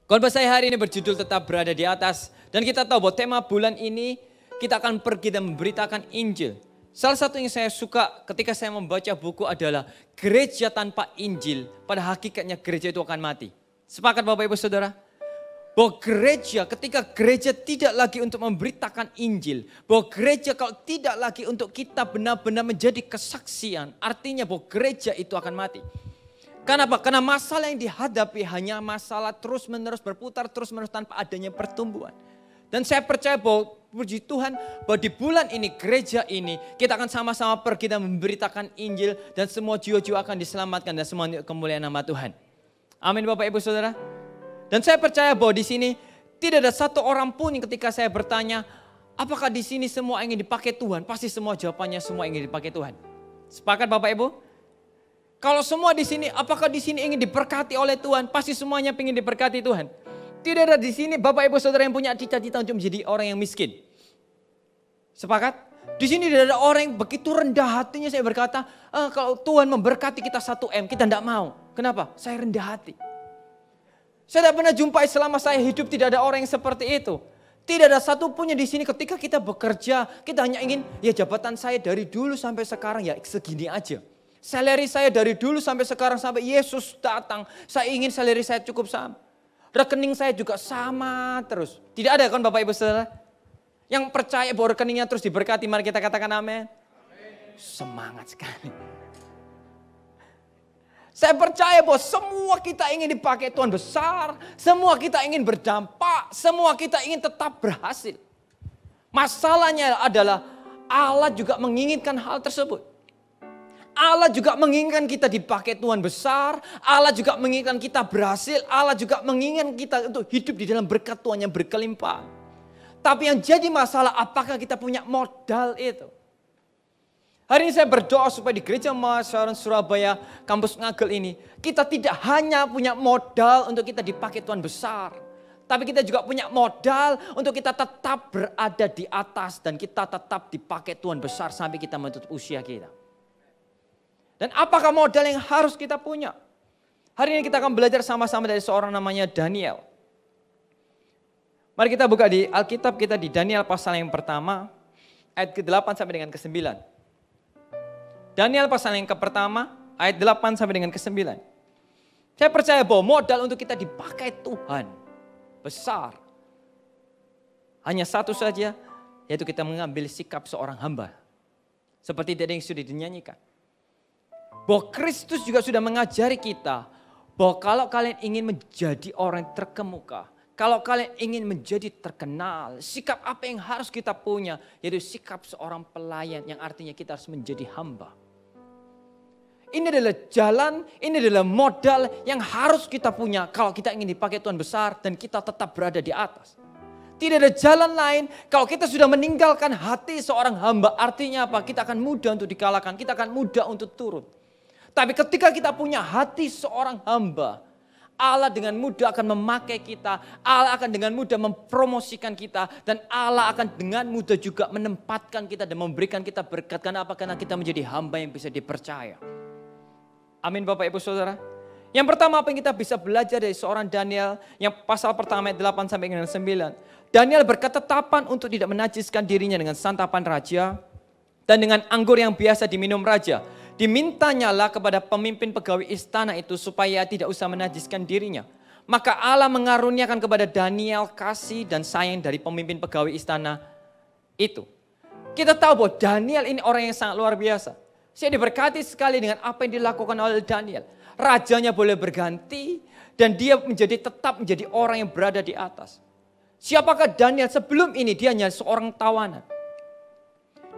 Khotbah saya hari ini berjudul tetap berada di atas. Dan kita tahu bahwa tema bulan ini kita akan pergi dan memberitakan Injil. Salah satu yang saya suka ketika saya membaca buku adalah gereja tanpa Injil. Pada hakikatnya gereja itu akan mati. Sepakat Bapak Ibu Saudara? Bahwa gereja ketika gereja tidak lagi untuk memberitakan Injil. Bahwa gereja kalau tidak lagi untuk kita benar-benar menjadi kesaksian. Artinya bahwa gereja itu akan mati. Kenapa? Karena masalah yang dihadapi hanya masalah terus-menerus berputar, terus-menerus tanpa adanya pertumbuhan. Dan saya percaya bahwa puji Tuhan bahwa di bulan ini, gereja ini, kita akan sama-sama pergi dan memberitakan Injil. Dan semua jiwa-jiwa akan diselamatkan dan semua kemuliaan nama Tuhan. Amin Bapak Ibu Saudara. Dan saya percaya bahwa di sini tidak ada satu orang pun yang ketika saya bertanya, apakah di sini semua ingin dipakai Tuhan? Pasti semua jawabannya semua ingin dipakai Tuhan. Sepakat Bapak Ibu? Kalau semua di sini, apakah di sini ingin diberkati oleh Tuhan? Pasti semuanya ingin diberkati Tuhan. Tidak ada di sini Bapak Ibu Saudara yang punya cita-cita untuk menjadi orang yang miskin. Sepakat? Di sini tidak ada orang yang begitu rendah hatinya saya berkata, kalau Tuhan memberkati kita 1 M, kita tidak mau. Kenapa? Saya rendah hati. Saya tidak pernah jumpai selama saya hidup tidak ada orang yang seperti itu. Tidak ada satupun yang di sini ketika kita bekerja, kita hanya ingin ya jabatan saya dari dulu sampai sekarang ya segini aja. Salary saya dari dulu sampai sekarang sampai Yesus datang. Saya ingin salary saya cukup sama. Rekening saya juga sama terus. Tidak ada kan Bapak Ibu Saudara? Yang percaya bahwa rekeningnya terus diberkati. Mari kita katakan amin. Semangat sekali. Saya percaya bahwa semua kita ingin dipakai Tuhan besar. Semua kita ingin berdampak. Semua kita ingin tetap berhasil. Masalahnya adalah Allah juga menginginkan hal tersebut. Allah juga menginginkan kita dipakai Tuhan besar. Allah juga menginginkan kita berhasil. Allah juga menginginkan kita untuk hidup di dalam berkat Tuhan yang berkelimpahan. Tapi yang jadi masalah apakah kita punya modal itu? Hari ini saya berdoa supaya di Gereja Mahasaran Surabaya, kampus Ngagel ini. Kita tidak hanya punya modal untuk kita dipakai Tuhan besar. Tapi kita juga punya modal untuk kita tetap berada di atas. Dan kita tetap dipakai Tuhan besar sampai kita menutup usia kita. Dan apakah modal yang harus kita punya? Hari ini kita akan belajar sama-sama dari seorang namanya Daniel. Mari kita buka di Alkitab kita di Daniel pasal yang pertama. Ayat ke-8 sampai dengan ke-9. Daniel pasal yang pertama ayat 8 sampai dengan ke-9. Saya percaya bahwa modal untuk kita dipakai Tuhan besar. Hanya satu saja, yaitu kita mengambil sikap seorang hamba. Seperti tadi yang sudah dinyanyikan. Bahwa Kristus juga sudah mengajari kita bahwa kalau kalian ingin menjadi orang yang terkemuka, kalau kalian ingin menjadi terkenal, sikap apa yang harus kita punya, yaitu sikap seorang pelayan yang artinya kita harus menjadi hamba. Ini adalah jalan, ini adalah modal yang harus kita punya kalau kita ingin dipakai Tuhan besar dan kita tetap berada di atas. Tidak ada jalan lain kalau kita sudah meninggalkan hati seorang hamba, artinya apa? Kita akan mudah untuk dikalahkan, kita akan mudah untuk turun. Tapi ketika kita punya hati seorang hamba, Allah dengan mudah akan memakai kita, Allah akan dengan mudah mempromosikan kita, dan Allah akan dengan mudah juga menempatkan kita dan memberikan kita berkat. Karena apa? Karena kita menjadi hamba yang bisa dipercaya. Amin Bapak Ibu Saudara. Yang pertama apa yang kita bisa belajar dari seorang Daniel, yang pasal pertama ayat 8 sampai dengan 9. Daniel berketetapan untuk tidak menajiskan dirinya dengan santapan raja, dan dengan anggur yang biasa diminum raja. Dimintanyalah kepada pemimpin pegawai istana itu supaya tidak usah menajiskan dirinya. Maka Allah mengaruniakan kepada Daniel kasih dan sayang dari pemimpin pegawai istana itu. Kita tahu bahwa Daniel ini orang yang sangat luar biasa. Saya diberkati sekali dengan apa yang dilakukan oleh Daniel. Rajanya boleh berganti dan dia tetap menjadi orang yang berada di atas. Siapakah Daniel? Sebelum ini dia hanya seorang tawanan.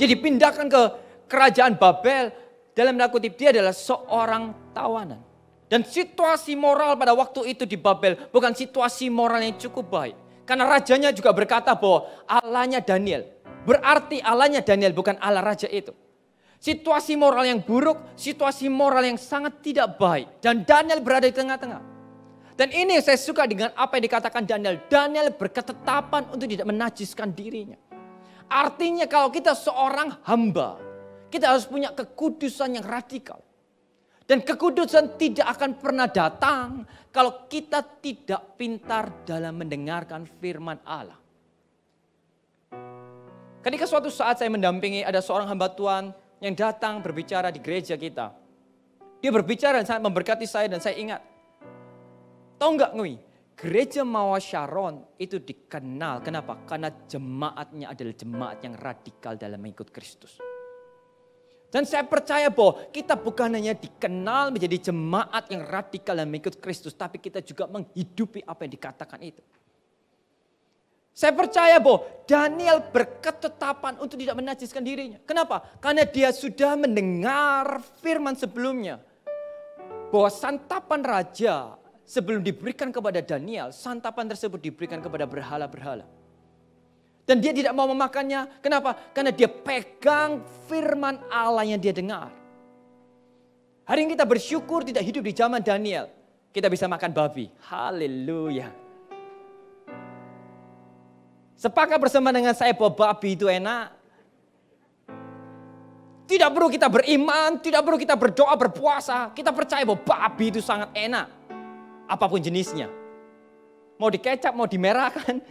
Dia dipindahkan ke kerajaan Babel. Dalam tanda kutip dia adalah seorang tawanan. Dan situasi moral pada waktu itu di Babel bukan situasi moral yang cukup baik. Karena rajanya juga berkata bahwa Allahnya Daniel. Berarti Allahnya Daniel bukan Allah raja itu. Situasi moral yang buruk, situasi moral yang sangat tidak baik. Dan Daniel berada di tengah-tengah. Dan ini saya suka dengan apa yang dikatakan Daniel. Daniel berketetapan untuk tidak menajiskan dirinya. Artinya kalau kita seorang hamba, kita harus punya kekudusan yang radikal. Dan kekudusan tidak akan pernah datang kalau kita tidak pintar dalam mendengarkan firman Allah. Ketika suatu saat saya mendampingi ada seorang hamba Tuhan yang datang berbicara di gereja kita. Dia berbicara dan sangat memberkati saya dan saya ingat. Tahu nggak Ngui? Gereja Mawar Sharon itu dikenal. Kenapa? Karena jemaatnya adalah jemaat yang radikal dalam mengikut Kristus. Dan saya percaya bahwa kita bukan hanya dikenal menjadi jemaat yang radikal dan mengikut Kristus. Tapi kita juga menghidupi apa yang dikatakan itu. Saya percaya bahwa Daniel berketetapan untuk tidak menajiskan dirinya. Kenapa? Karena dia sudah mendengar firman sebelumnya. Bahwa santapan raja sebelum diberikan kepada Daniel, santapan tersebut diberikan kepada berhala-berhala. Dan dia tidak mau memakannya. Kenapa? Karena dia pegang firman Allah yang dia dengar. Hari ini kita bersyukur tidak hidup di zaman Daniel. Kita bisa makan babi. Haleluya. Sepakat bersama dengan saya bahwa babi itu enak. Tidak perlu kita beriman, tidak perlu kita berdoa, berpuasa. Kita percaya bahwa babi itu sangat enak. Apapun jenisnya. Mau dikecap, mau dimerahkan.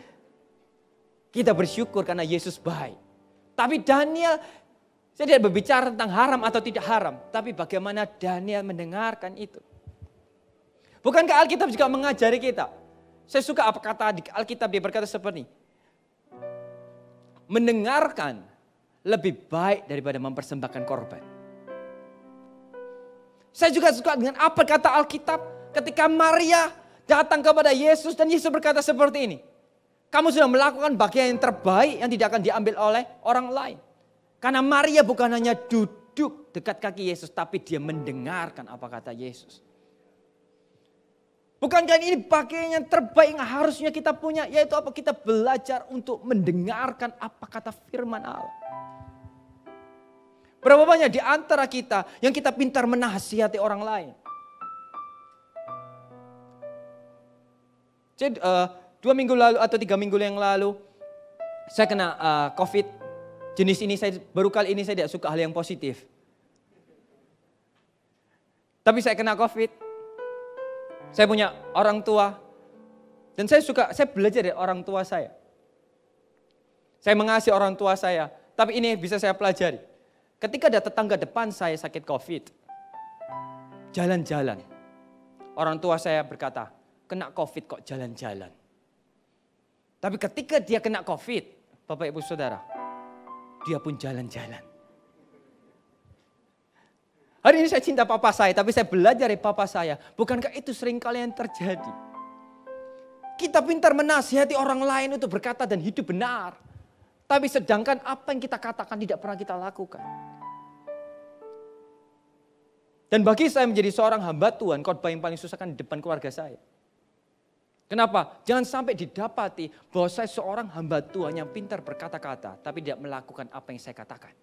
Kita bersyukur karena Yesus baik. Tapi Daniel, saya tidak berbicara tentang haram atau tidak haram. Tapi bagaimana Daniel mendengarkan itu. Bukankah Alkitab juga mengajari kita? Saya suka apa kata di Alkitab, dia berkata seperti ini. Mendengarkan lebih baik daripada mempersembahkan korban. Saya juga suka dengan apa kata Alkitab. Ketika Maria datang kepada Yesus dan Yesus berkata seperti ini. Kamu sudah melakukan bagian yang terbaik yang tidak akan diambil oleh orang lain. Karena Maria bukan hanya duduk dekat kaki Yesus, tapi dia mendengarkan apa kata Yesus. Bukankah ini bagian yang terbaik yang harusnya kita punya, yaitu apa? Kita belajar untuk mendengarkan apa kata firman Allah. Berapa banyak di antara kita yang kita pintar menasihati orang lain. Jadi 2 minggu lalu atau 3 minggu yang lalu saya kena COVID. Jenis ini baru kali ini saya tidak suka hal yang positif. Tapi saya kena COVID. Saya punya orang tua dan saya belajar dari orang tua saya. Saya mengasihi orang tua saya, tapi ini bisa saya pelajari. Ketika ada tetangga depan saya sakit COVID, jalan-jalan. Orang tua saya berkata, kena COVID kok jalan-jalan. Tapi ketika dia kena COVID, Bapak Ibu Saudara, dia pun jalan-jalan. Hari ini saya cinta papa saya, tapi saya belajar dari papa saya. Bukankah itu sering kali yang terjadi? Kita pintar menasihati orang lain untuk berkata dan hidup benar. Tapi sedangkan apa yang kita katakan tidak pernah kita lakukan. Dan bagi saya menjadi seorang hamba Tuhan, khotbah yang paling susah kan di depan keluarga saya. Kenapa? Jangan sampai didapati bahwa saya seorang hamba Tuhan yang pintar berkata-kata, tapi tidak melakukan apa yang saya katakan.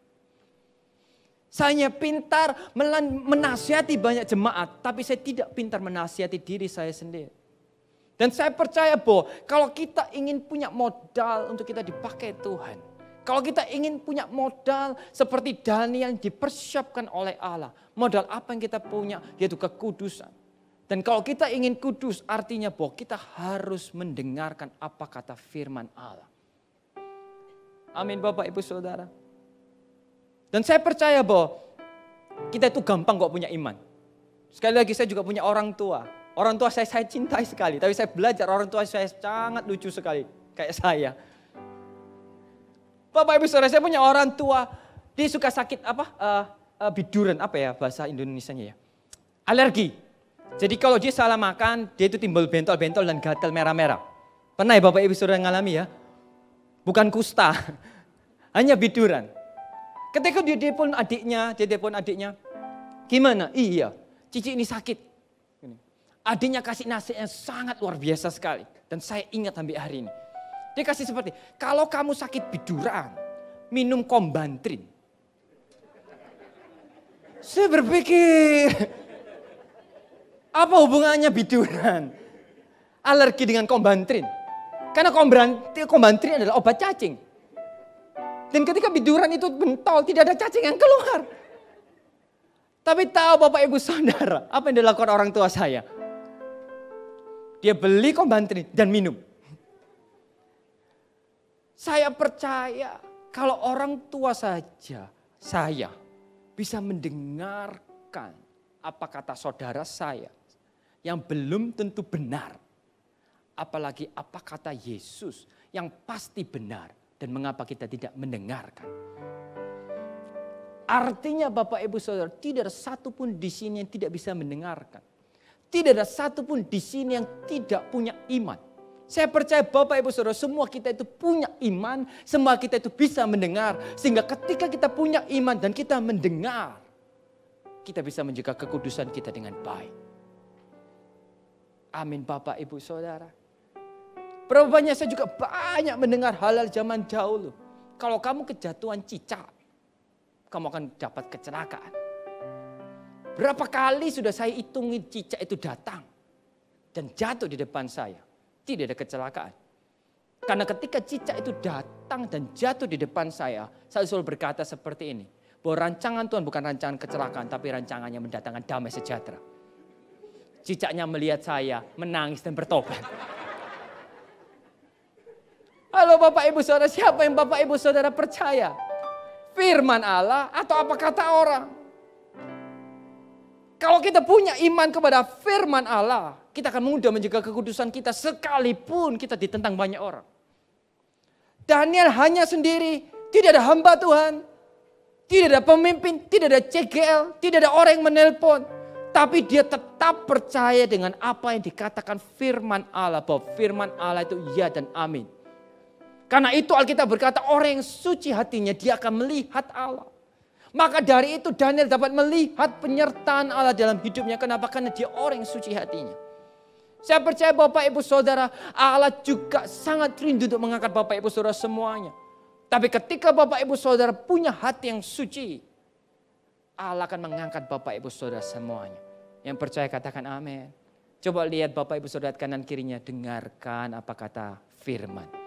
Saya pintar menasihati banyak jemaat, tapi saya tidak pintar menasihati diri saya sendiri. Dan saya percaya bahwa kalau kita ingin punya modal untuk kita dipakai Tuhan, kalau kita ingin punya modal seperti Daniel yang dipersiapkan oleh Allah, modal apa yang kita punya yaitu kekudusan. Dan kalau kita ingin kudus artinya bahwa kita harus mendengarkan apa kata firman Allah. Amin Bapak Ibu Saudara. Dan saya percaya bahwa kita itu gampang kok punya iman. Sekali lagi saya juga punya orang tua. Orang tua saya cintai sekali. Tapi saya belajar orang tua saya sangat lucu sekali. Kayak saya. Bapak Ibu Saudara, saya punya orang tua. Dia suka sakit biduran. Apa ya bahasa Indonesianya ya. Alergi. Jadi kalau dia salah makan, dia itu timbul bentol-bentol dan gatal merah-merah. Pernah ya Bapak Ibu Saudara ngalami ya? Bukan kusta, hanya biduran. Ketika dia telepon adiknya, gimana? Iya, cici ini sakit. Adiknya kasih nasihat yang sangat luar biasa sekali. Dan saya ingat sampai hari ini. Dia kasih seperti, kalau kamu sakit biduran, minum Kombantrin. Saya berpikir, apa hubungannya biduran? Alergi dengan Kombantrin. Karena Kombantrin adalah obat cacing. Dan ketika biduran itu bentol, tidak ada cacing yang keluar. Tapi tahu Bapak Ibu Saudara, apa yang dilakukan orang tua saya? Dia beli kombantrin dan minum. Saya percaya kalau orang tua saja saya bisa mendengarkan apa kata saudara saya yang belum tentu benar. Apalagi apa kata Yesus yang pasti benar dan mengapa kita tidak mendengarkan. Artinya Bapak Ibu Saudara, tidak ada satupun di sini yang tidak bisa mendengarkan. Tidak ada satupun di sini yang tidak punya iman. Saya percaya Bapak Ibu Saudara, semua kita itu punya iman, semua kita itu bisa mendengar. Sehingga ketika kita punya iman dan kita mendengar, kita bisa menjaga kekudusan kita dengan baik. Amin Bapak Ibu Saudara. Berapa banyak saya juga banyak mendengar hal-hal zaman dahulu. Kalau kamu kejatuhan cicak, kamu akan dapat kecelakaan. Berapa kali sudah saya hitungin cicak itu datang dan jatuh di depan saya. Tidak ada kecelakaan. Karena ketika cicak itu datang dan jatuh di depan saya selalu berkata seperti ini. Bahwa rancangan Tuhan bukan rancangan kecelakaan, tapi rancangannya mendatangkan damai sejahtera. Cicaknya melihat saya menangis dan bertobat. Halo Bapak Ibu Saudara, siapa yang Bapak Ibu Saudara percaya? Firman Allah atau apa kata orang? Kalau kita punya iman kepada firman Allah, kita akan mudah menjaga kekudusan kita sekalipun kita ditentang banyak orang. Daniel hanya sendiri, tidak ada hamba Tuhan, tidak ada pemimpin, tidak ada CGL, tidak ada orang yang menelpon. Tapi dia tetap percaya dengan apa yang dikatakan firman Allah, bahwa firman Allah itu ya dan amin. Karena itu Alkitab berkata orang yang suci hatinya dia akan melihat Allah. Maka dari itu Daniel dapat melihat penyertaan Allah dalam hidupnya. Kenapa? Karena dia orang yang suci hatinya. Saya percaya Bapak Ibu Saudara, Allah juga sangat rindu untuk mengangkat Bapak Ibu Saudara semuanya. Tapi ketika Bapak Ibu Saudara punya hati yang suci, Allah akan mengangkat Bapak Ibu Saudara semuanya. Yang percaya katakan amin. Coba lihat Bapak Ibu Saudara kanan kirinya, dengarkan apa kata firman.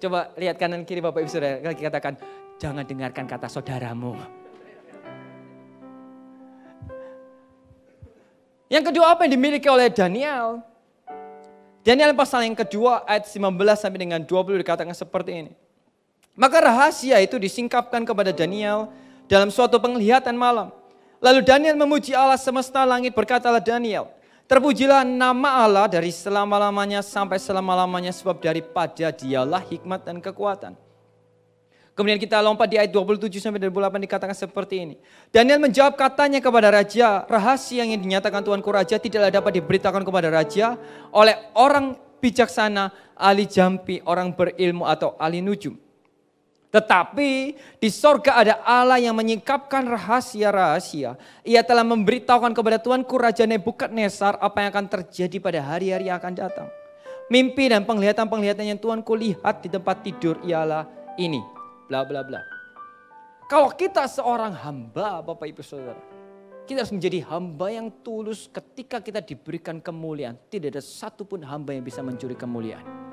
Coba lihat kanan kiri Bapak Ibu Saudara, katakan jangan dengarkan kata saudaramu. Yang kedua apa yang dimiliki oleh Daniel? Daniel pasal yang kedua ayat 19 sampai dengan 20 dikatakan seperti ini. Maka rahasia itu disingkapkan kepada Daniel dalam suatu penglihatan malam. Lalu Daniel memuji Allah semesta langit, berkatalah Daniel, terpujilah nama Allah dari selama-lamanya sampai selama-lamanya sebab daripada dialah hikmat dan kekuatan. Kemudian kita lompat di ayat 27 sampai 28 dikatakan seperti ini. Daniel menjawab katanya kepada raja, rahasia yang dinyatakan Tuanku raja tidaklah dapat diberitakan kepada raja oleh orang bijaksana, ahli jampi, orang berilmu atau ahli nujum. Tetapi di sorga ada Allah yang menyingkapkan rahasia-rahasia. Ia telah memberitahukan kepada Tuanku Raja Nebukadnezar apa yang akan terjadi pada hari-hari yang akan datang. Mimpi dan penglihatan-penglihatan yang Tuanku lihat di tempat tidur ialah ini. Bla bla bla. Kalau kita seorang hamba Bapak Ibu Saudara, kita harus menjadi hamba yang tulus ketika kita diberikan kemuliaan. Tidak ada satupun hamba yang bisa mencuri kemuliaan.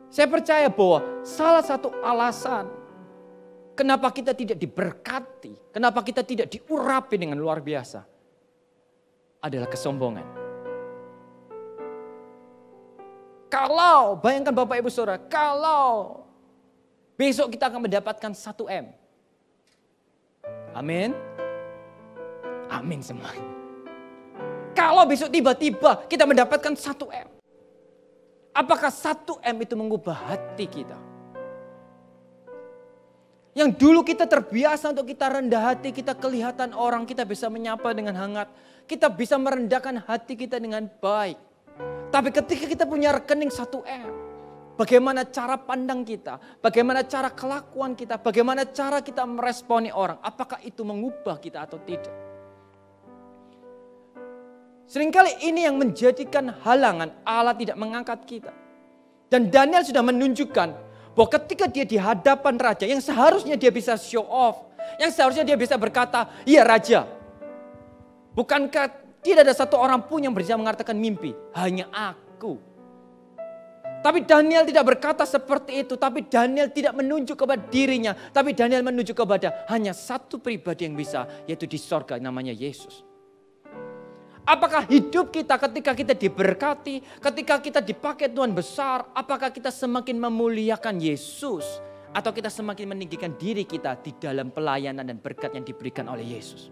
Saya percaya bahwa salah satu alasan kenapa kita tidak diberkati, kenapa kita tidak diurapi dengan luar biasa adalah kesombongan. Kalau, bayangkan Bapak Ibu Saudara, kalau besok kita akan mendapatkan 1M. Amin. Amin semuanya. Kalau besok tiba-tiba kita mendapatkan 1M. Apakah 1M itu mengubah hati kita? Yang dulu kita terbiasa untuk kita rendah hati, kita kelihatan orang, kita bisa menyapa dengan hangat. Kita bisa merendahkan hati kita dengan baik. Tapi ketika kita punya rekening 1M, bagaimana cara pandang kita, bagaimana cara kelakuan kita, bagaimana cara kita meresponi orang, apakah itu mengubah kita atau tidak? Seringkali ini yang menjadikan halangan Allah tidak mengangkat kita. Dan Daniel sudah menunjukkan bahwa ketika dia di hadapan raja yang seharusnya dia bisa show off. Yang seharusnya dia bisa berkata, iya raja. Bukankah tidak ada satu orang pun yang bisa mengatakan mimpi, hanya aku. Tapi Daniel tidak berkata seperti itu. Tapi Daniel tidak menunjuk kepada dirinya. Tapi Daniel menunjuk kepada hanya satu pribadi yang bisa. Yaitu di sorga namanya Yesus. Apakah hidup kita ketika kita diberkati. Ketika kita dipakai Tuhan besar. Apakah kita semakin memuliakan Yesus. Atau kita semakin meninggikan diri kita di dalam pelayanan dan berkat yang diberikan oleh Yesus.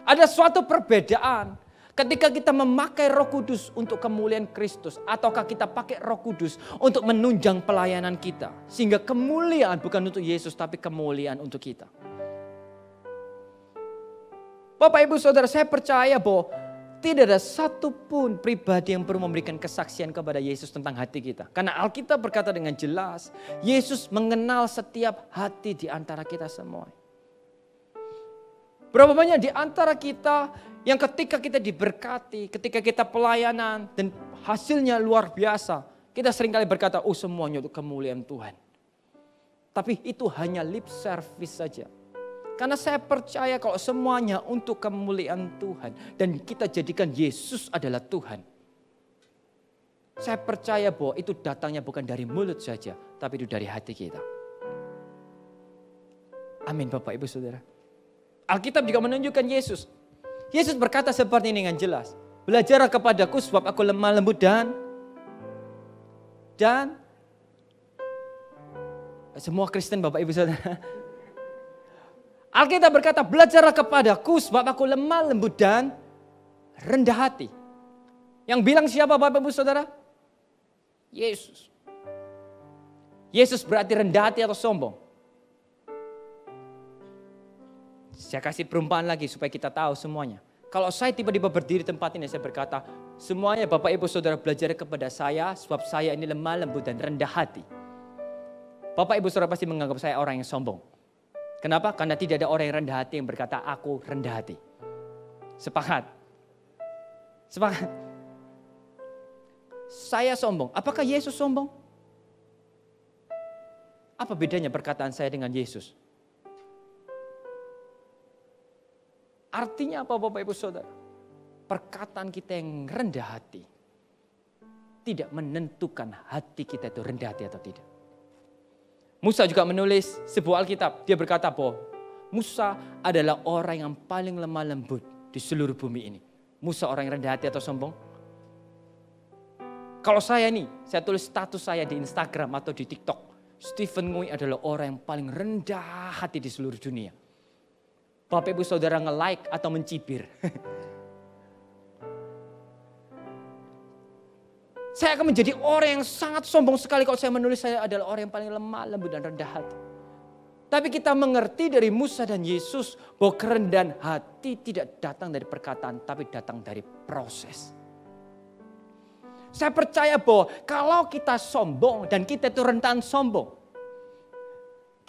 Ada suatu perbedaan. Ketika kita memakai Roh Kudus untuk kemuliaan Kristus. Ataukah kita pakai Roh Kudus untuk menunjang pelayanan kita. Sehingga kemuliaan bukan untuk Yesus tapi kemuliaan untuk kita. Bapak Ibu Saudara, saya percaya bahwa tidak ada satupun pribadi yang perlu memberikan kesaksian kepada Yesus tentang hati kita. Karena Alkitab berkata dengan jelas, Yesus mengenal setiap hati di antara kita semua. Berapa banyak di antara kita yang ketika kita diberkati, ketika kita pelayanan dan hasilnya luar biasa. Kita seringkali berkata, oh semuanya untuk kemuliaan Tuhan. Tapi itu hanya lip service saja. Karena saya percaya kalau semuanya untuk kemuliaan Tuhan. Dan kita jadikan Yesus adalah Tuhan. Saya percaya bahwa itu datangnya bukan dari mulut saja. Tapi itu dari hati kita. Amin Bapak Ibu Saudara. Alkitab juga menunjukkan Yesus. Yesus berkata seperti ini dengan jelas. Belajarlah kepadaku sebab aku lemah lembut dan semua Kristen Bapak Ibu Saudara. Alkitab berkata belajarlah kepadaku sebab aku lemah lembut dan rendah hati. Yang bilang siapa Bapak Ibu Saudara? Yesus. Yesus berarti rendah hati atau sombong? Saya kasih perumpamaan lagi supaya kita tahu semuanya. Kalau saya tiba-tiba berdiri di tempat ini, saya berkata, semuanya Bapak Ibu Saudara belajar kepada saya, sebab saya ini lemah lembut dan rendah hati. Bapak Ibu Saudara pasti menganggap saya orang yang sombong. Kenapa? Karena tidak ada orang yang rendah hati yang berkata, aku rendah hati. Sepakat? Sepakat? Saya sombong. Apakah Yesus sombong? Apa bedanya perkataan saya dengan Yesus? Artinya apa Bapak Ibu Saudara? Perkataan kita yang rendah hati tidak menentukan hati kita itu rendah hati atau tidak. Musa juga menulis sebuah Alkitab. Dia berkata bahwa Musa adalah orang yang paling lemah lembut di seluruh bumi ini. Musa orang yang rendah hati atau sombong? Kalau saya tulis status saya di Instagram atau di TikTok. Stephen Ngui adalah orang yang paling rendah hati di seluruh dunia. Bapak Ibu Saudara nge-like atau mencibir. Saya akan menjadi orang yang sangat sombong sekali kalau saya menulis saya adalah orang yang paling lemah lembut dan rendah hati. Tapi kita mengerti dari Musa dan Yesus bahwa kerendahan hati tidak datang dari perkataan tapi datang dari proses. Saya percaya bahwa kalau kita sombong dan kita itu rentan sombong.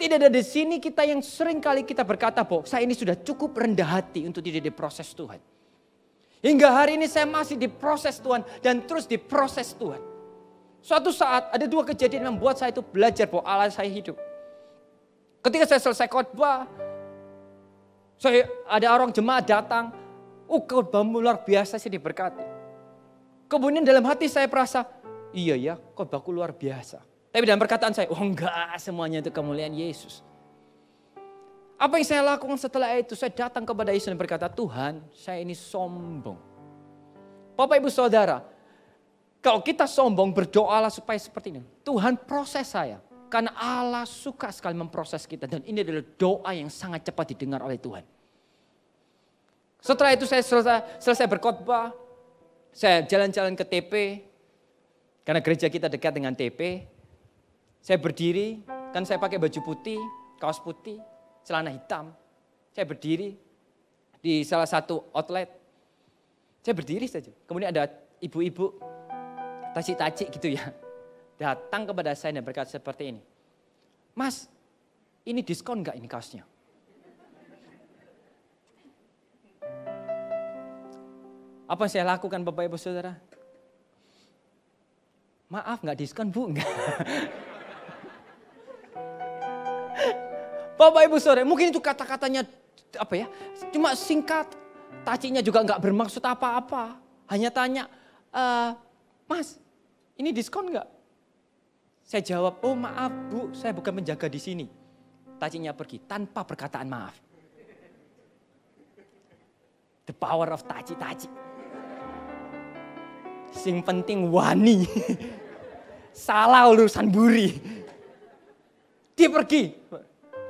Tidak ada di sini kita yang sering kali kita berkata bahwa saya ini sudah cukup rendah hati untuk tidak diproses Tuhan. Hingga hari ini saya masih diproses Tuhan dan terus diproses Tuhan. Suatu saat ada dua kejadian yang membuat saya itu belajar bahwa Allah saya hidup. Ketika saya selesai khotbah, ada orang jemaat datang, khotbahmu luar biasa sih diberkati. Kemudian dalam hati saya merasa, iya ya khotbahku luar biasa. Tapi dalam perkataan saya, enggak semuanya itu kemuliaan Yesus. Apa yang saya lakukan setelah itu? Saya datang kepada Yesus dan berkata, Tuhan saya ini sombong. Bapak Ibu Saudara, kalau kita sombong berdoalah supaya seperti ini. Tuhan proses saya. Karena Allah suka sekali memproses kita. Dan ini adalah doa yang sangat cepat didengar oleh Tuhan. Setelah itu saya selesai berkhotbah. Saya jalan-jalan ke TP. Karena gereja kita dekat dengan TP. Saya berdiri, kan saya pakai baju putih, kaos putih, celana hitam. Saya berdiri di salah satu outlet. Saya berdiri saja. Kemudian ada ibu-ibu, tacik-tacik gitu ya. Datang kepada saya dan berkata seperti ini. Mas, ini diskon enggak ini kaosnya? Apa yang saya lakukan Bapak Ibu Saudara? Maaf enggak diskon Bu, enggak. Bapak Ibu Saudara, mungkin itu kata-katanya apa ya? Cuma singkat, tacinya juga enggak bermaksud apa-apa. Hanya tanya, Mas, ini diskon nggak? Saya jawab, oh maaf Bu, saya bukan penjaga di sini. Tacinya pergi tanpa perkataan maaf. The power of taci-taci. Sing penting wani. Salah urusan buri. Dia pergi.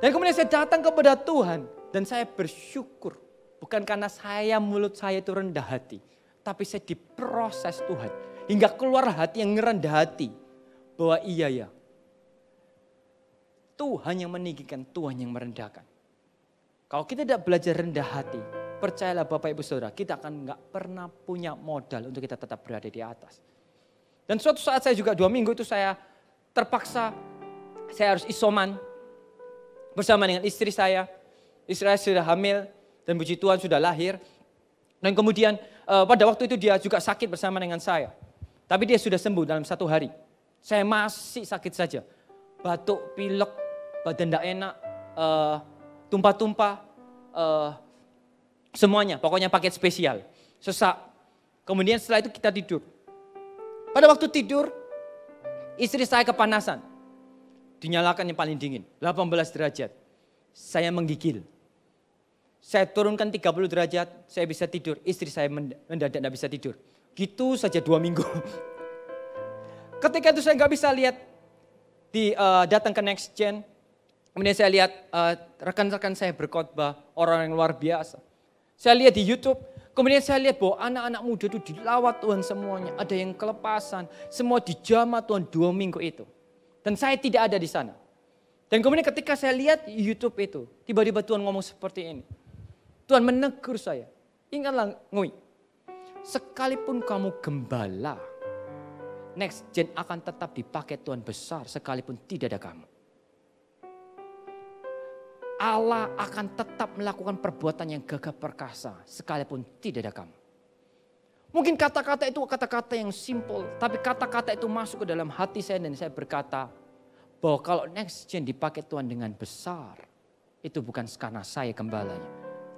Dan kemudian saya datang kepada Tuhan. Dan saya bersyukur. Bukan karena mulut saya itu rendah hati. Tapi saya diproses Tuhan. Hingga keluar hati yang rendah hati. Bahwa iya ya. Tuhan yang meninggikan, Tuhan yang merendahkan. Kalau kita tidak belajar rendah hati, percayalah Bapak Ibu Saudara, kita akan nggak pernah punya modal untuk kita tetap berada di atas. Dan suatu saat saya juga 2 minggu itu saya terpaksa, saya harus isoman bersama dengan istri saya. Istri saya sudah hamil dan puji Tuhan sudah lahir. Dan kemudian pada waktu itu dia juga sakit bersama dengan saya. Tapi dia sudah sembuh dalam 1 hari. Saya masih sakit saja. Batuk, pilek, badan tidak enak, tumpah-tumpah, semuanya. Pokoknya paket spesial, sesak. Kemudian setelah itu kita tidur. Pada waktu tidur, istri saya kepanasan. Dinyalakan yang paling dingin, 18 derajat. Saya menggigil. Saya turunkan 30 derajat, saya bisa tidur. Istri saya mendadak tidak bisa tidur. Gitu saja 2 minggu. Ketika itu saya nggak bisa lihat, datang ke Next Gen. Kemudian saya lihat rekan-rekan saya berkhotbah, orang yang luar biasa. Saya lihat di YouTube, kemudian saya lihat bahwa anak-anak muda itu dilawat Tuhan semuanya. Ada yang kelepasan, semua dijamah Tuhan 2 minggu itu. Dan saya tidak ada di sana. Dan kemudian ketika saya lihat YouTube itu, tiba-tiba Tuhan ngomong seperti ini. Tuhan menegur saya, ingatlah Ngui, sekalipun kamu gembala, Next Gen akan tetap dipakai Tuhan besar sekalipun tidak ada kamu. Allah akan tetap melakukan perbuatan yang gagah perkasa sekalipun tidak ada kamu. Mungkin kata-kata itu kata-kata yang simple, tapi kata-kata itu masuk ke dalam hati saya dan saya berkata bahwa kalau Next Gen dipakai Tuhan dengan besar, itu bukan karena saya gembalanya,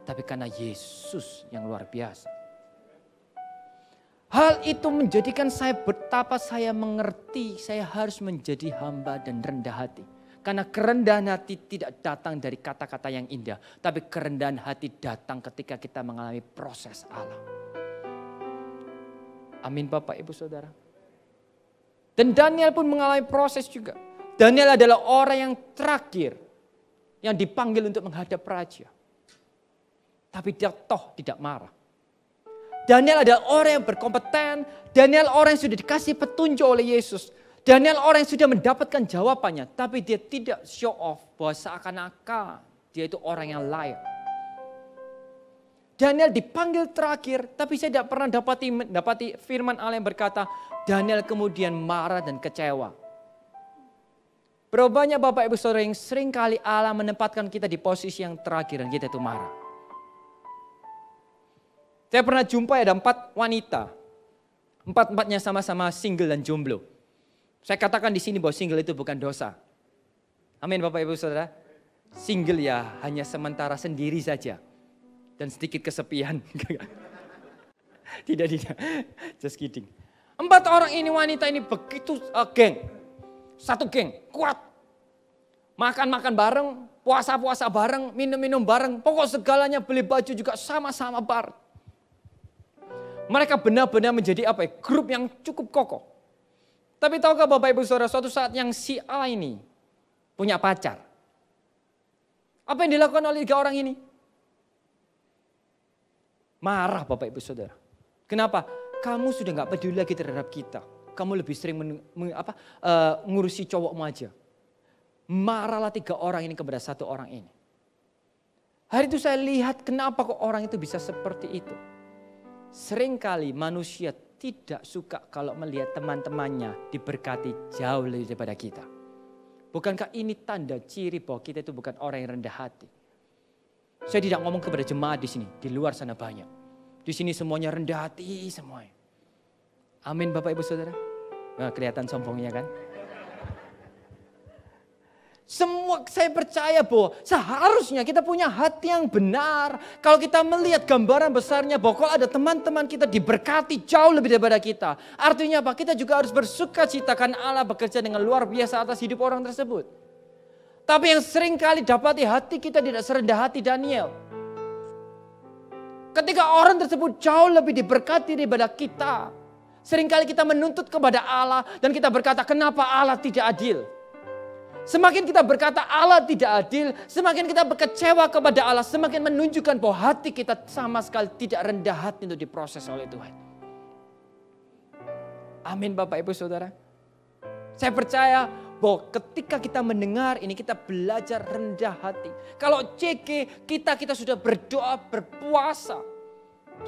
tapi karena Yesus yang luar biasa. Hal itu menjadikan saya betapa saya mengerti saya harus menjadi hamba dan rendah hati. Karena kerendahan hati tidak datang dari kata-kata yang indah. Tapi kerendahan hati datang ketika kita mengalami proses Allah. Amin Bapak Ibu Saudara. Dan Daniel pun mengalami proses juga. Daniel adalah orang yang terakhir yang dipanggil untuk menghadap raja. Tapi dia toh tidak marah. Daniel adalah orang yang berkompeten. Daniel orang yang sudah dikasih petunjuk oleh Yesus. Daniel orang yang sudah mendapatkan jawabannya. Tapi dia tidak show off bahwa seakan-akan dia itu orang yang layak. Daniel dipanggil terakhir. Tapi saya tidak pernah dapati firman Allah yang berkata. Daniel kemudian marah dan kecewa. Berapa banyak Bapak Ibu Saudara yang sering kali Allah menempatkan kita di posisi yang terakhir dan kita itu marah. Saya pernah jumpa ada 4 wanita. 4-empatnya sama-sama single dan jomblo. Saya katakan di sini bahwa single itu bukan dosa. Amin Bapak Ibu Saudara. Single ya hanya sementara sendiri saja. Dan sedikit kesepian. Tidak. Just kidding. 4 orang ini wanita ini begitu geng. Satu geng, kuat. Makan-makan bareng, puasa-puasa bareng, minum-minum bareng. Pokok segalanya beli baju juga sama-sama bareng. Mereka benar-benar menjadi grup yang cukup kokoh. Tapi tahukah Bapak Ibu Saudara, suatu saat yang si A ini punya pacar. Apa yang dilakukan oleh 3 orang ini? Marah Bapak Ibu Saudara. Kenapa? Kamu sudah gak peduli lagi terhadap kita. Kamu lebih sering ngurusi cowokmu aja. Marahlah 3 orang ini kepada 1 orang ini. Hari itu saya lihat kenapa kok orang itu bisa seperti itu. Seringkali manusia tidak suka kalau melihat teman-temannya diberkati jauh lebih daripada kita. Bukankah ini tanda ciri bahwa kita itu bukan orang yang rendah hati? Saya tidak ngomong kepada jemaat di sini, di luar sana banyak. Di sini semuanya rendah hati semuanya. Amin Bapak Ibu Saudara. Nah, kelihatan sombongnya kan? Semua saya percaya bahwa seharusnya kita punya hati yang benar. Kalau kita melihat gambaran besarnya bahwa kalau ada teman-teman kita diberkati jauh lebih daripada kita. Artinya apa? Kita juga harus bersuka cita karena Allah bekerja dengan luar biasa atas hidup orang tersebut. Tapi yang sering kali dapati hati kita tidak serendah hati Daniel. Ketika orang tersebut jauh lebih diberkati daripada kita. Seringkali kita menuntut kepada Allah dan kita berkata kenapa Allah tidak adil. Semakin kita berkata Allah tidak adil, semakin kita berkecewa kepada Allah, semakin menunjukkan bahwa hati kita sama sekali tidak rendah hati untuk diproses oleh Tuhan. Amin Bapak Ibu Saudara. Saya percaya bahwa ketika kita mendengar ini kita belajar rendah hati. Kalau CG kita sudah berdoa, berpuasa.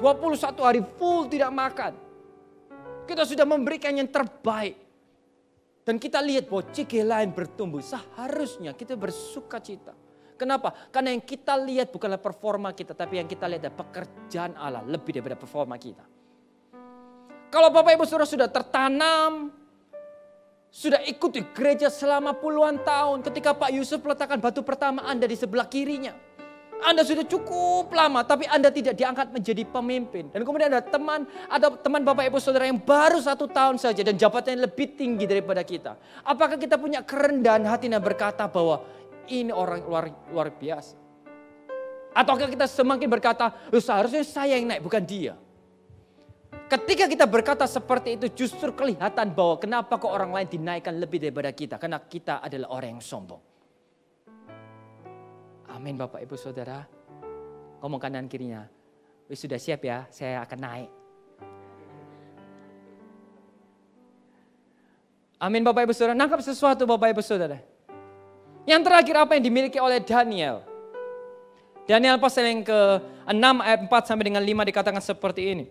21 hari full tidak makan. Kita sudah memberikan yang terbaik. Dan kita lihat bahwa CG lain bertumbuh. Seharusnya kita bersuka cita. Kenapa? Karena yang kita lihat bukanlah performa kita. Tapi yang kita lihat adalah pekerjaan Allah lebih daripada performa kita. Kalau Bapak Ibu Saudara sudah tertanam, sudah ikut di gereja selama puluhan tahun. Ketika Pak Yusuf meletakkan batu pertama Anda di sebelah kirinya. Anda sudah cukup lama tapi Anda tidak diangkat menjadi pemimpin. Dan kemudian ada teman Bapak Ibu Saudara yang baru 1 tahun saja dan jabatannya lebih tinggi daripada kita. Apakah kita punya kerendahan hati dan berkata bahwa ini orang luar biasa? Ataukah kita semakin berkata seharusnya saya yang naik bukan dia? Ketika kita berkata seperti itu justru kelihatan bahwa kenapa kok orang lain dinaikkan lebih daripada kita. Karena kita adalah orang yang sombong. Amin Bapak Ibu Saudara. Ngomong kanan kirinya. Wis sudah siap ya, saya akan naik. Amin Bapak Ibu Saudara. Nangkap sesuatu Bapak Ibu Saudara. Yang terakhir apa yang dimiliki oleh Daniel. Daniel pasal yang ke-6 ayat 4 sampai dengan 5 dikatakan seperti ini.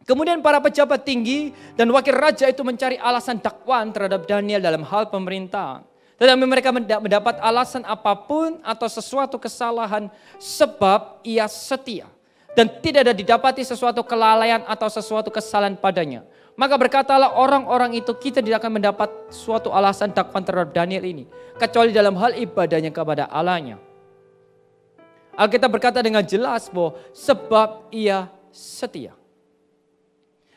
Kemudian para pejabat tinggi dan wakil raja itu mencari alasan dakwaan terhadap Daniel dalam hal pemerintahan. Tetapi mereka tidak mendapat alasan apapun atau sesuatu kesalahan sebab ia setia. Dan tidak ada didapati sesuatu kelalaian atau sesuatu kesalahan padanya. Maka berkatalah orang-orang itu kita tidak akan mendapat suatu alasan dakwaan terhadap Daniel ini. Kecuali dalam hal ibadahnya kepada Allahnya. Alkitab berkata dengan jelas bahwa sebab ia setia.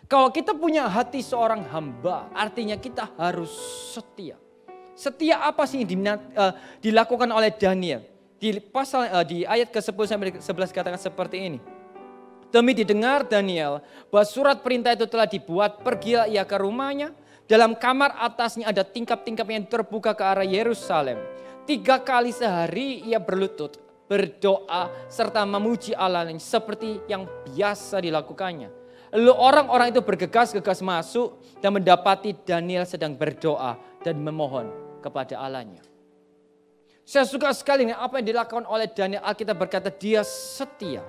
Kalau kita punya hati seorang hamba, artinya kita harus setia. Setia apa sih yang dilakukan oleh Daniel? Di ayat ke-10 sampai 11 katakan seperti ini. Demi didengar Daniel bahwa surat perintah itu telah dibuat, pergilah ia ke rumahnya. Dalam kamar atasnya ada tingkap-tingkap yang terbuka ke arah Yerusalem. 3 kali sehari ia berlutut, berdoa serta memuji Allah seperti yang biasa dilakukannya. Lalu orang-orang itu bergegas-gegas masuk dan mendapati Daniel sedang berdoa dan memohon kepada Allahnya. Saya suka sekali apa yang dilakukan oleh Daniel. Alkitab berkata dia setia.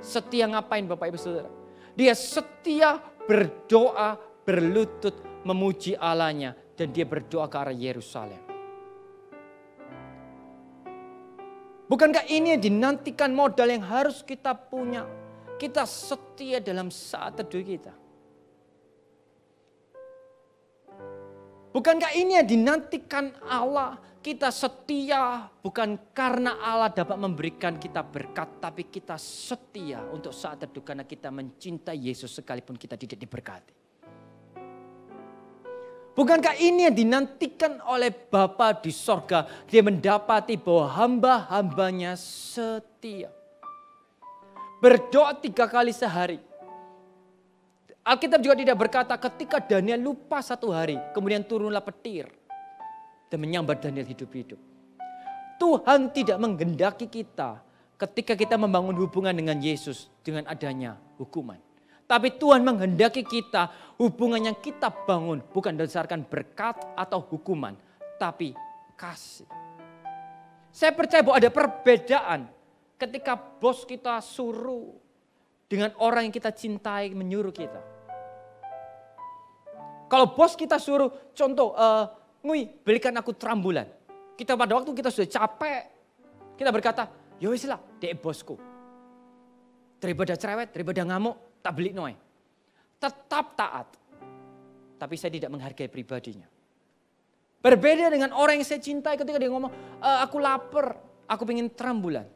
Setia ngapain Bapak Ibu Saudara? Dia setia berdoa, berlutut, memuji Allahnya. Dan dia berdoa ke arah Yerusalem. Bukankah ini yang dinantikan modal yang harus kita punya? Kita setia dalam saat teduh kita. Bukankah ini yang dinantikan Allah? Kita setia bukan karena Allah dapat memberikan kita berkat. Tapi kita setia untuk saat teduh karena kita mencintai Yesus sekalipun kita tidak diberkati. Bukankah ini yang dinantikan oleh Bapa di sorga? Dia mendapati bahwa hamba-hambanya setia. Berdoa 3 kali sehari. Alkitab juga tidak berkata ketika Daniel lupa 1 hari. Kemudian turunlah petir. Dan menyambar Daniel hidup-hidup. Tuhan tidak menghendaki kita ketika kita membangun hubungan dengan Yesus dengan adanya hukuman. Tapi Tuhan menghendaki kita hubungan yang kita bangun bukan berdasarkan berkat atau hukuman. Tapi kasih. Saya percaya bahwa ada perbedaan. Ketika bos kita suruh dengan orang yang kita cintai menyuruh kita. Kalau bos kita suruh contoh, Ngui belikan aku trambulan. Kita pada waktu kita sudah capek. Kita berkata, ya wis lah dek bosku. Daripada cerewet, daripada ngamuk, tak beli noy. Tetap taat. Tapi saya tidak menghargai pribadinya. Berbeda dengan orang yang saya cintai ketika dia ngomong, aku lapar, aku ingin terang bulan.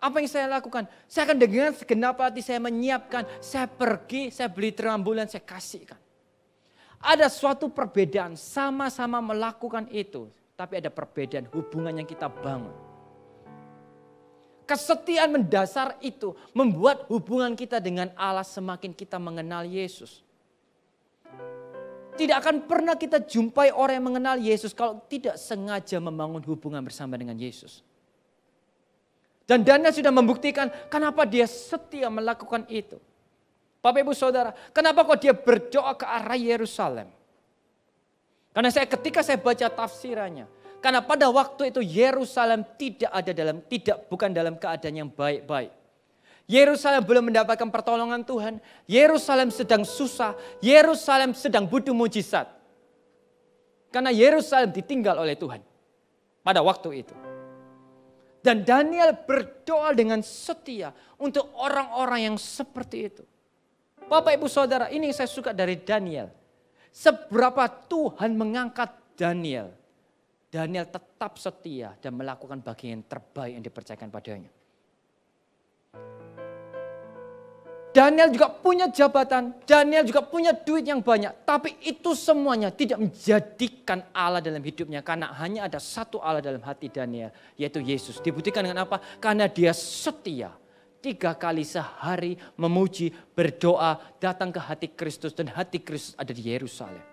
Apa yang saya lakukan? Saya akan dengan segenap hati saya menyiapkan, saya pergi, saya beli terang bulan, saya kasihkan. Ada suatu perbedaan, sama-sama melakukan itu. Tapi ada perbedaan hubungan yang kita bangun. Kesetiaan mendasar itu membuat hubungan kita dengan Allah semakin kita mengenal Yesus. Tidak akan pernah kita jumpai orang yang mengenal Yesus kalau tidak sengaja membangun hubungan bersama dengan Yesus. Dan Daniel sudah membuktikan kenapa dia setia melakukan itu. Bapak Ibu Saudara, kenapa kok dia berdoa ke arah Yerusalem? Karena ketika saya baca tafsirannya, karena pada waktu itu Yerusalem bukan dalam keadaan yang baik-baik. Yerusalem belum mendapatkan pertolongan Tuhan. Yerusalem sedang susah. Yerusalem sedang butuh mujizat. Karena Yerusalem ditinggal oleh Tuhan pada waktu itu. Dan Daniel berdoa dengan setia untuk orang-orang yang seperti itu. Bapak Ibu Saudara, ini yang saya suka dari Daniel. Seberapa Tuhan mengangkat Daniel. Daniel tetap setia dan melakukan bagian terbaik yang dipercayakan padanya. Daniel juga punya jabatan, Daniel juga punya duit yang banyak. Tapi itu semuanya tidak menjadikan Allah dalam hidupnya. Karena hanya ada satu Allah dalam hati Daniel, yaitu Yesus. Dibuktikan dengan apa? Karena dia setia. 3 kali sehari memuji, berdoa, datang ke hati Kristus. Dan hati Kristus ada di Yerusalem.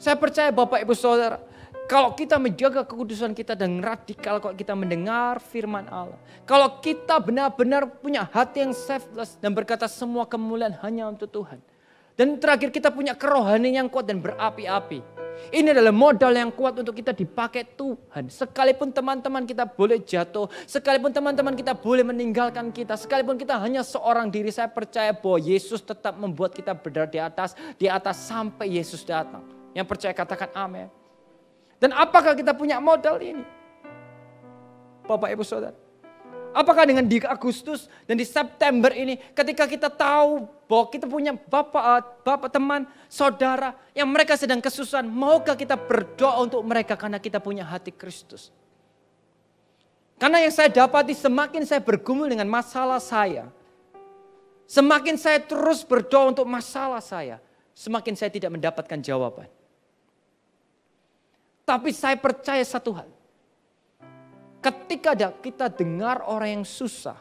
Saya percaya Bapak Ibu Saudara, kalau kita menjaga kekudusan kita dan radikal, kalau kita mendengar firman Allah. Kalau kita benar-benar punya hati yang selfless dan berkata semua kemuliaan hanya untuk Tuhan. Dan terakhir kita punya kerohanian yang kuat dan berapi-api. Ini adalah modal yang kuat untuk kita dipakai Tuhan. Sekalipun teman-teman kita boleh jatuh, sekalipun teman-teman kita boleh meninggalkan kita, sekalipun kita hanya seorang diri, saya percaya bahwa Yesus tetap membuat kita berada di atas sampai Yesus datang. Yang percaya katakan amin. Dan apakah kita punya modal ini? Bapak Ibu Saudara. Apakah dengan di Agustus dan di September ini ketika kita tahu bahwa kita punya bapak teman, saudara yang mereka sedang kesusahan. Maukah kita berdoa untuk mereka karena kita punya hati Kristus? Karena yang saya dapati semakin saya bergumul dengan masalah saya. Semakin saya terus berdoa untuk masalah saya. Semakin saya tidak mendapatkan jawaban. Tapi saya percaya satu hal. Ketika kita dengar orang yang susah,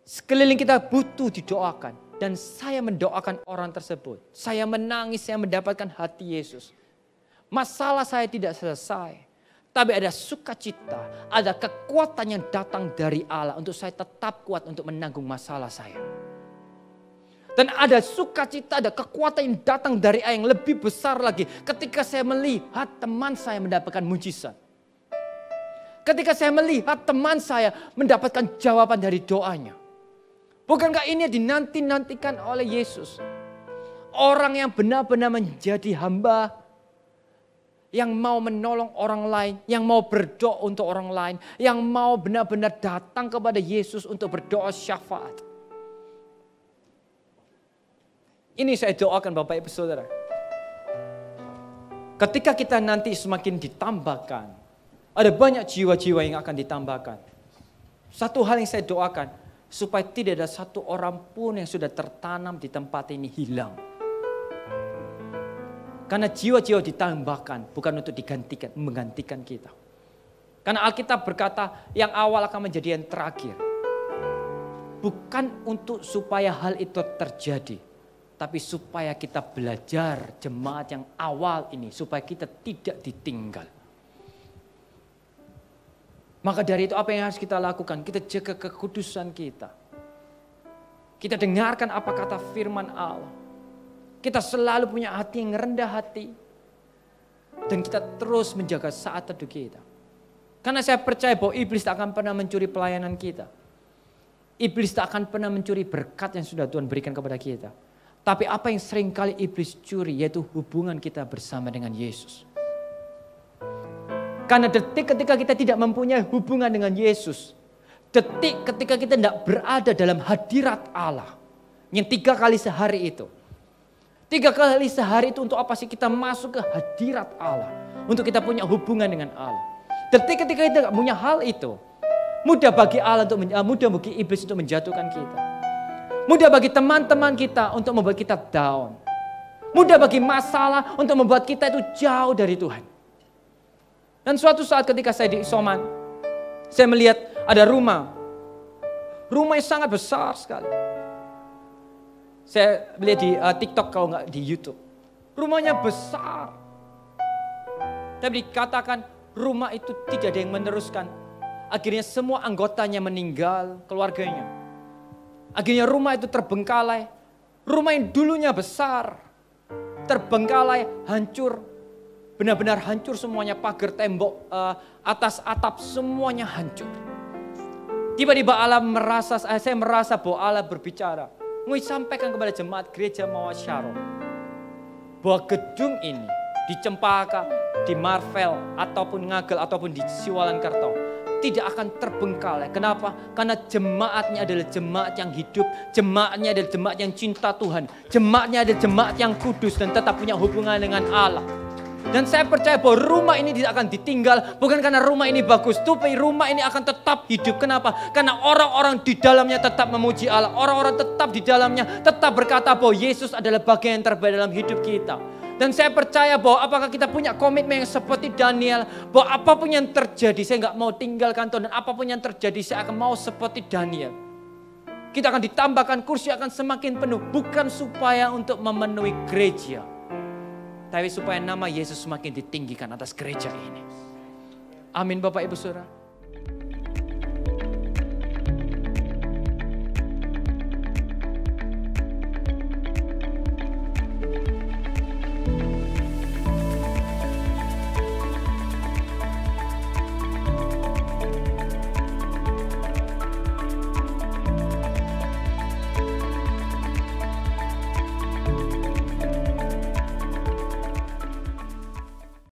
sekeliling kita butuh didoakan. Dan saya mendoakan orang tersebut. Saya menangis, saya mendapatkan hati Yesus. Masalah saya tidak selesai. Tapi ada sukacita, ada kekuatan yang datang dari Allah untuk saya tetap kuat untuk menanggung masalah saya. Dan ada sukacita, ada kekuatan yang datang dari Allah yang lebih besar lagi. Ketika saya melihat teman saya mendapatkan mujizat. Ketika saya melihat teman saya mendapatkan jawaban dari doanya. Bukankah ini dinanti-nantikan oleh Yesus? Orang yang benar-benar menjadi hamba. Yang mau menolong orang lain. Yang mau berdoa untuk orang lain. Yang mau benar-benar datang kepada Yesus untuk berdoa syafaat. Ini saya doakan Bapak Ibu Saudara. Ketika kita nanti semakin ditambahkan. Ada banyak jiwa-jiwa yang akan ditambahkan. Satu hal yang saya doakan. Supaya tidak ada satu orang pun yang sudah tertanam di tempat ini hilang. Karena jiwa-jiwa ditambahkan bukan untuk menggantikan kita. Karena Alkitab berkata yang awal akan menjadi yang terakhir. Bukan untuk supaya hal itu terjadi. Tapi supaya kita belajar jemaat yang awal ini. Supaya kita tidak ditinggal. Maka dari itu apa yang harus kita lakukan? Kita jaga kekudusan kita. Kita dengarkan apa kata firman Allah. Kita selalu punya hati yang rendah hati. Dan kita terus menjaga saat teduh kita. Karena saya percaya bahwa iblis tak akan pernah mencuri pelayanan kita. Iblis tak akan pernah mencuri berkat yang sudah Tuhan berikan kepada kita. Tapi apa yang seringkali iblis curi yaitu hubungan kita bersama dengan Yesus. Karena detik ketika kita tidak mempunyai hubungan dengan Yesus. Detik ketika kita tidak berada dalam hadirat Allah. Yang 3 kali sehari itu. 3 kali sehari itu untuk apa sih? Kita masuk ke hadirat Allah. Untuk kita punya hubungan dengan Allah. Dan ketika kita tidak punya hal itu, mudah bagi mudah bagi iblis untuk menjatuhkan kita. Mudah bagi teman-teman kita untuk membuat kita down. Mudah bagi masalah untuk membuat kita itu jauh dari Tuhan. Dan suatu saat ketika saya di isoman, saya melihat ada rumah. Rumah yang sangat besar sekali. Saya lihat di TikTok kalau nggak di YouTube. Rumahnya besar. Tapi dikatakan rumah itu tidak ada yang meneruskan. Akhirnya semua anggotanya meninggal, keluarganya. Akhirnya rumah itu terbengkalai. Rumah yang dulunya besar, terbengkalai, hancur. Benar-benar hancur semuanya, pagar, tembok, atas atap semuanya hancur. Tiba-tiba saya merasa bahwa Allah berbicara. Mau sampaikan kepada jemaat gereja Mawar Shalom. Bahwa gedung ini di Cempaka, di Marvel, ataupun Ngagel, ataupun di Siwalan-Karto tidak akan terbengkalai. Kenapa? Karena jemaatnya adalah jemaat yang hidup, jemaatnya adalah jemaat yang cinta Tuhan, jemaatnya adalah jemaat yang kudus dan tetap punya hubungan dengan Allah. Dan saya percaya bahwa rumah ini tidak akan ditinggal, bukan karena rumah ini bagus, tapi rumah ini akan tetap hidup. Kenapa? Karena orang-orang di dalamnya tetap memuji Allah, orang-orang tetap di dalamnya tetap berkata bahwa Yesus adalah bagian yang terbaik dalam hidup kita. Dan saya percaya bahwa apakah kita punya komitmen yang seperti Daniel, bahwa apapun yang terjadi saya nggak mau tinggalkan Tuhan, dan apapun yang terjadi saya akan mau seperti Daniel. Kita akan ditambahkan, kursi akan semakin penuh, bukan supaya untuk memenuhi gereja, tapi supaya nama Yesus semakin ditinggikan atas gereja ini. Amin Bapak Ibu Saudara.